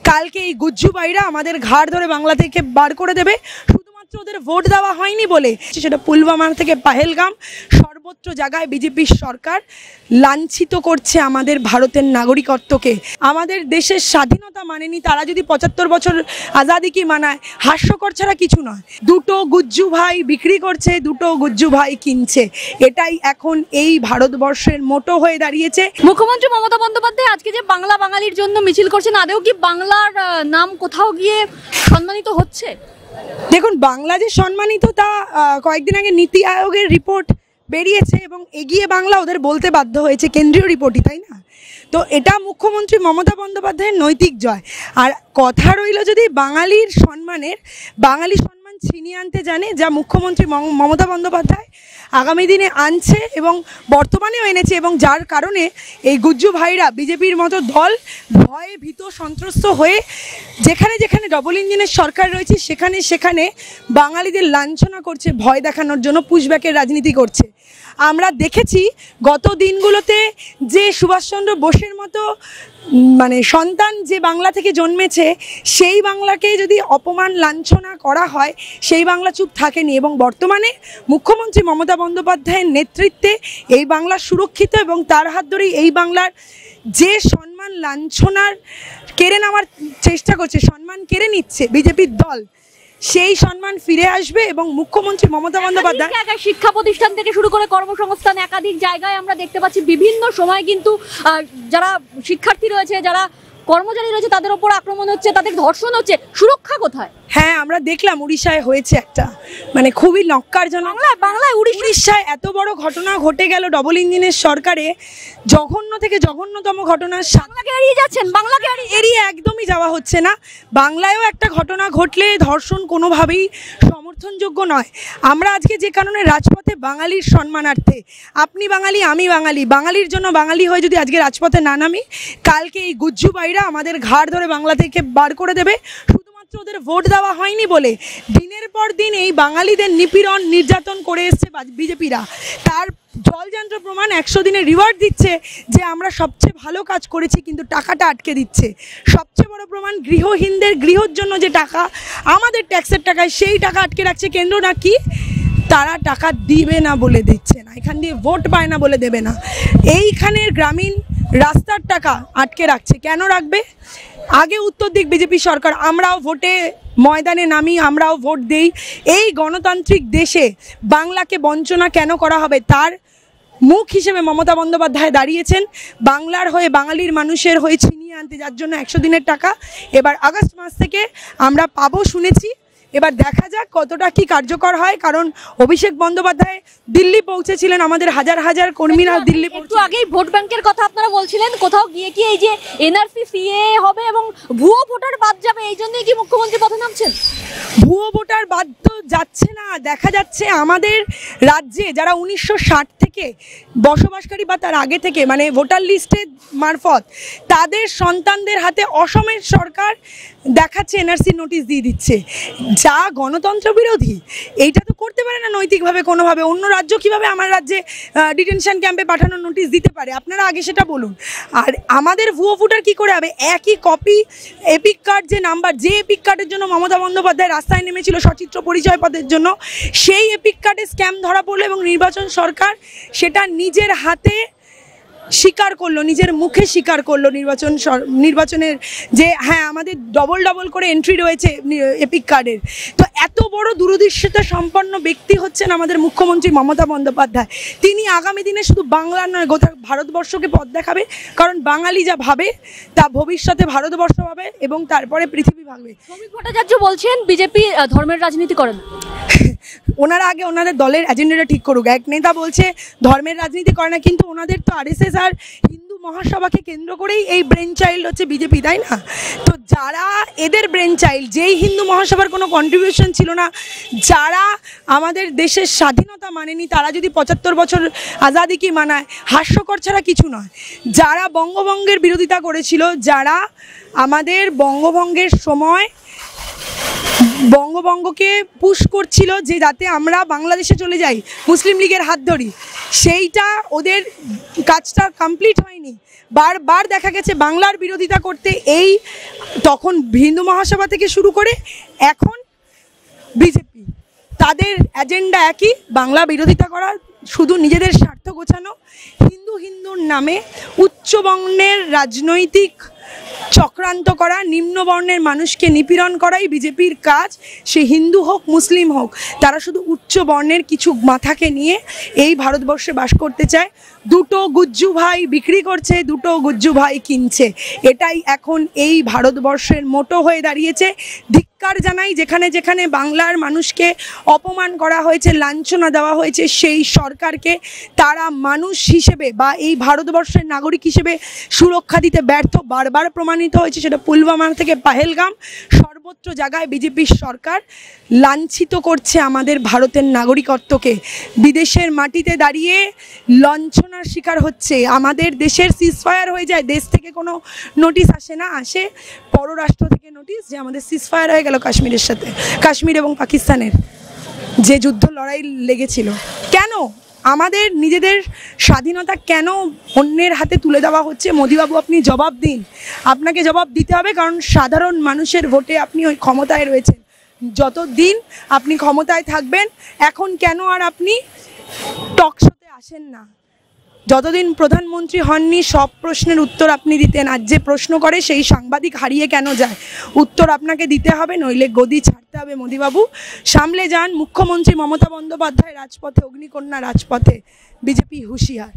কালকে এই গুজ্জু ভাইরা আমাদের ঘাড় ধরে বাংলা থেকে বার করে দেবে শুধুমাত্র ওদের ভোট দেওয়া হয়নি বলে। সেটা পুলওয়ামা থেকে পাহেলগাম, সর্বত্র জায়গায় বিজেপির সরকার লাঞ্ছিত করছে আমাদের ভারতের নাগরিকত্বকে। আমাদের দেশের স্বাধীনতা মানেনি, তারা যদি ৭৫ বছর আজাদি কি মানায়, হাস্যকর ছাড়া কিছু নয়। দুটো গুজ্জু ভাই বিক্রি করছে, দুটো গুজ্জু ভাই কিনছে, এটাই এখন এই ভারতবর্ষের মোটো হয়ে দাঁড়িয়েছে। মুখ্যমন্ত্রী মমতা বন্দ্যোপাধ্যায় আজকে যে বাংলা বাঙালির জন্য মিছিল করছেন, আদৌ কি বাংলার নাম কোথাও গিয়ে সম্মানিত হচ্ছে? দেখুন, বাংলা যে সম্মানিত তা কয়েকদিন আগে নীতি আয়োগের রিপোর্ট বেরিয়েছে এবং এগিয়ে বাংলা ওদের বলতে বাধ্য হয়েছে, কেন্দ্রীয় রিপোর্টই, তাই না? তো এটা মুখ্যমন্ত্রী মমতা বন্দ্যোপাধ্যায়ের নৈতিক জয়। আর কথা রইল যদি বাঙালির সম্মানের, বাঙালি সম্মান ছিনিয়ে আনতে জানে, যা মুখ্যমন্ত্রী মমতা বন্দ্যোপাধ্যায় আগামী দিনে আনছে এবং বর্তমানেও এনেছে, এবং যার কারণে এই গুজ্জু ভাইরা বিজেপির মতো দল ভয়ে ভীত সন্ত্রস্ত হয়ে যেখানে যেখানে ডবল ইঞ্জিনের সরকার রয়েছে সেখানে সেখানে বাঙালিদের লাঞ্ছনা করছে, ভয় দেখানোর জন্য পুশব্যাকের রাজনীতি করছে। আমরা দেখেছি গত দিনগুলোতে যে সুভাষচন্দ্র বোসের মতো সন্তান যে বাংলা থেকে জন্মেছে, সেই বাংলাকে যদি অপমান লাঞ্ছনা করা হয়, সেই বাংলা চুপ থাকেনি। এবং বর্তমানে মুখ্যমন্ত্রী মমতা বন্দ্যোপাধ্যায়ের নেতৃত্বে এই বাংলা সুরক্ষিত এবং তার হাত ধরেই এই বাংলার যে সম্মান লাঞ্ছনার কেড়ে নেওয়ার চেষ্টা করছে, সম্মান কেড়ে নিচ্ছে বিজেপির দল, সেই সম্মান ফিরে আসবে। এবং মুখ্যমন্ত্রী মমতা বন্দ্যোপাধ্যায় শিক্ষা প্রতিষ্ঠান থেকে শুরু করে কর্মসংস্থান একাধিক জায়গায় আমরা দেখতে পাচ্ছি বিভিন্ন সময় কিন্তু যারা শিক্ষার্থী রয়েছে, যারা কর্মচারী রয়েছে, তাদের উপর আক্রমণ হচ্ছে, তাদের ধর্ষণ হচ্ছে। সুরক্ষা কোথায়? হ্যাঁ, আমরা দেখলাম উড়িষ্যায় হয়েছে একটা খুবই নক্কারজনক। বাংলায় উড়িষ্যায় এত বড় ঘটনা ঘটে গেল ডবল ইঞ্জিনের সরকারে, জঘন্য থেকে জঘন্যতম ঘটনা। বাংলাকে এড়িয়ে যাচ্ছেন, বাংলাকে এড়িয়ে একদমই যাওয়া হচ্ছে না। বাংলায়ও একটা ঘটনা ঘটলে ধর্ষণ কোনোভাবেই সমর্থনযোগ্য নয়। আমরা আজকে যে কারণে রাজপথে বাঙালির সম্মানার্থে, আপনি বাঙালি আমি বাঙালি, বাঙালির জন্য বাঙালি হয়ে যদি আজকে রাজপথে না নামি, কালকে এই গুজ্জু ভাইরা আমাদের ঘাড় ধরে বাংলা থেকে বার করে দেবে শুধুমাত্র ওদের ভোট দেওয়া হয়নি বলে। দিনের পর দিন এই বাঙালিদের নিপীড়ন নির্যাতন করে এসছে বিজেপিরা, তার জলযন্ত্র প্রমাণ 100 দিনের রিওয়ার্ড দিচ্ছে যে আমরা সবচেয়ে ভালো কাজ করেছি, কিন্তু টাকাটা আটকে দিচ্ছে। সবচেয়ে বড় প্রমাণ, গৃহহীনদের গৃহর জন্য যে টাকা আমাদের ট্যাক্সের টাকায়, সেই টাকা আটকে রাখছে কেন্দ্র, নাকি তারা টাকা দিবে না বলে দিচ্ছে না, এখান দিয়ে ভোট পায় না বলে দেবে না। এইখানের গ্রামীণ রাস্তার টাকা আটকে রাখছে। কেন রাখবে? আগে উত্তর দিক বিজেপি সরকার, আমরাও ভোটে ময়দানে নামি, আমরাও ভোট দেই। এই গণতান্ত্রিক দেশে বাংলাকে বঞ্চনা কেন করা হবে, তার মুখ হিসেবে মমতা বন্দ্যোপাধ্যায় দাঁড়িয়েছেন। বাংলার হয়ে, বাঙালির মানুষের হয়ে ছিনিয়ে আনতে, যার জন্য 100 দিনের টাকা এবার আগস্ট মাস থেকে আমরা পাবো শুনেছি। এবার দেখা যাক কতটা কি কার্যকর হয়, কারণ অভিষেক বন্দ্যোপাধ্যায় দিল্লি পৌঁছেছিলেন, আমাদের হাজার হাজার কর্মীরা দিল্লি। একটু আগেই ভোট ব্যাংকের কথা আপনারা বলছিলেন, কোথাও গিয়ে কি এই যে এনআরসি সিএ হবে এবং ভুয়ো ভোটার বাদ যাবে, এই জন্যই কি মুখ্যমন্ত্রী পথে নামছেন? ভুয়ো ভোটার বাদ তো যাচ্ছে না, দেখা যাচ্ছে আমাদের রাজ্যে যারা 1960 থেকে বসবাসকারী বা তার আগে থেকে ভোটার লিস্টের মারফত তাদের সন্তানদের হাতে অসমের সরকার দেখাচ্ছে এনআরসি নোটিশ দিয়ে দিচ্ছে, যা গণতন্ত্র বিরোধী। এইটা তো করতে পারে না নৈতিকভাবে কোনোভাবে। অন্য রাজ্য কিভাবে আমার রাজ্যে ডিটেনশন ক্যাম্পে পাঠানোর নোটিশ দিতে পারে? আপনারা আগে সেটা বলুন। আর আমাদের ভুয়ো ভোটার কি করে হবে? একই কপি এপিক কার্ড, যে নাম্বার, যে এপিক কার্ডের জন্য মমতা বন্দ্যোপাধ্যায় রাস্তায় নেমেছিল সচিত্র পরিচয়পত্রের জন্য, সেই এপিক কার্ডে স্ক্যাম ধরা পড়লো এবং নির্বাচন সরকার সেটা নিজের হাতে স্বীকার করলো, নিজের মুখে স্বীকার করলো নির্বাচনের যে হ্যাঁ আমাদের ডবল করে এন্ট্রি রয়েছে এপিক কার্ডের। তো এত বড় দূরদৃষ্টিতা সম্পন্ন ব্যক্তি হচ্ছেন আমাদের মুখ্যমন্ত্রী মমতা বন্দ্যোপাধ্যায়। তিনি আগামী দিনে শুধু বাংলা নয়, গোটা ভারতবর্ষকে পথ দেখাবে, কারণ বাঙালি যা ভাবে তা ভবিষ্যতে ভারতবর্ষ ভাবে এবং তারপরে পৃথিবী ভাববে। শ্রমিক ভট্টাচার্য বলছেন বিজেপি ধর্মের রাজনীতি করে না। ওনারা আগে ওনাদের দলের এজেন্ডাটা ঠিক করুক। এক নেতা বলছে ধর্মের রাজনীতি করে না, কিন্তু ওনাদের তো আরএসএস আর হিন্দু মহাসভাকে কেন্দ্র করেই এই ব্রেন চাইল্ড হচ্ছে বিজেপি, তাই না? তো যারা এদের ব্রেন চাইল্ড, যেই হিন্দু মহাসভার কোনো কন্ট্রিবিউশন ছিল না, যারা আমাদের দেশের স্বাধীনতা মানেনি, তারা যদি ৭৫ বছর আজাদি কি মানায়, হাস্যকর ছাড়া কিছু নয়। যারা বঙ্গভঙ্গের বিরোধিতা করেছিল, যারা আমাদের বঙ্গভঙ্গের সময় বঙ্গকে পুশ করছিল যে যাতে আমরা বাংলাদেশে চলে যাই, মুসলিম লীগের হাত ধরি। সেইটা ওদের কাজটা কমপ্লিট হয়নি। বারবার দেখা গেছে বাংলার বিরোধিতা করতে, এই তখন হিন্দু মহাসভা থেকে শুরু করে এখন বিজেপি, তাদের এজেন্ডা একই, বাংলা বিরোধিতা করা, শুধু নিজেদের স্বার্থ গোছানো, হিন্দুর নামে উচ্চবর্ণের রাজনৈতিক চক্রান্ত করা, নিম্নবর্ণের মানুষকে নিপীড়ন করাই বিজেপির কাজ। সে হিন্দু হোক মুসলিম হোক, তারা শুধু উচ্চ বর্ণের কিছু মাথাকে নিয়ে এই ভারতবর্ষে বাস করতে চায়। দুটো গুজ্জু ভাই বিক্রি করছে, দুটো গুজ্জু ভাই কিনছে, এটাই এখন এই ভারতবর্ষের মোটো হয়ে দাঁড়িয়েছে। ধিক্কার জানাই যেখানে যেখানে বাংলার মানুষকে অপমান করা হয়েছে, লাঞ্ছনা দেওয়া হয়েছে, সেই সরকারকে তারা মানুষ হিসেবে বা এই ভারতবর্ষের নাগরিক হিসেবে সুরক্ষা দিতে ব্যর্থ বারবার প্রমাণিত হয়েছে। সেটা পুলওয়ামা থেকে পাহেলগাম, সর্বত্র জায়গায় বিজেপির সরকার লাঞ্ছিত করছে আমাদের ভারতের নাগরিকত্বকে। বিদেশের মাটিতে দাঁড়িয়ে লাঞ্ছনার শিকার হচ্ছে। আমাদের দেশের সিজফায়ার হয়ে যায়, দেশ থেকে কোনো নোটিশ আসে না, আসে পররাষ্ট্র থেকে নোটিশ যে আমাদের সিজফায়ার হয়ে গেল কাশ্মীরের সাথে, কাশ্মীর এবং পাকিস্তানের যে যুদ্ধ লড়াই লেগেছিল। কেন আমাদের নিজেদের স্বাধীনতা কেন অন্যের হাতে তুলে দেওয়া হচ্ছে? মোদিবাবু, আপনি জবাব দিন। আপনাকে জবাব দিতে হবে, কারণ সাধারণ মানুষের ভোটে আপনি ওই ক্ষমতায় রয়েছেন। যতদিন আপনি ক্ষমতায় থাকবেন, এখন কেন আর আপনি টক শোতে আসেন না? যতদিন প্রধানমন্ত্রী হননি সব প্রশ্নের উত্তর আপনি দিতেন। আজ যে প্রশ্ন করে সেই সাংবাদিক হারিয়ে কেন যায়? উত্তর আপনাকে দিতে হবে, নইলে গদি ছাড়তে হবে। মোদিবাবু, সামলে যান। মুখ্যমন্ত্রী মমতা বন্দ্যোপাধ্যায় রাজপথে, অগ্নিকন্যা রাজপথে, বিজেপি হুঁশিয়ার।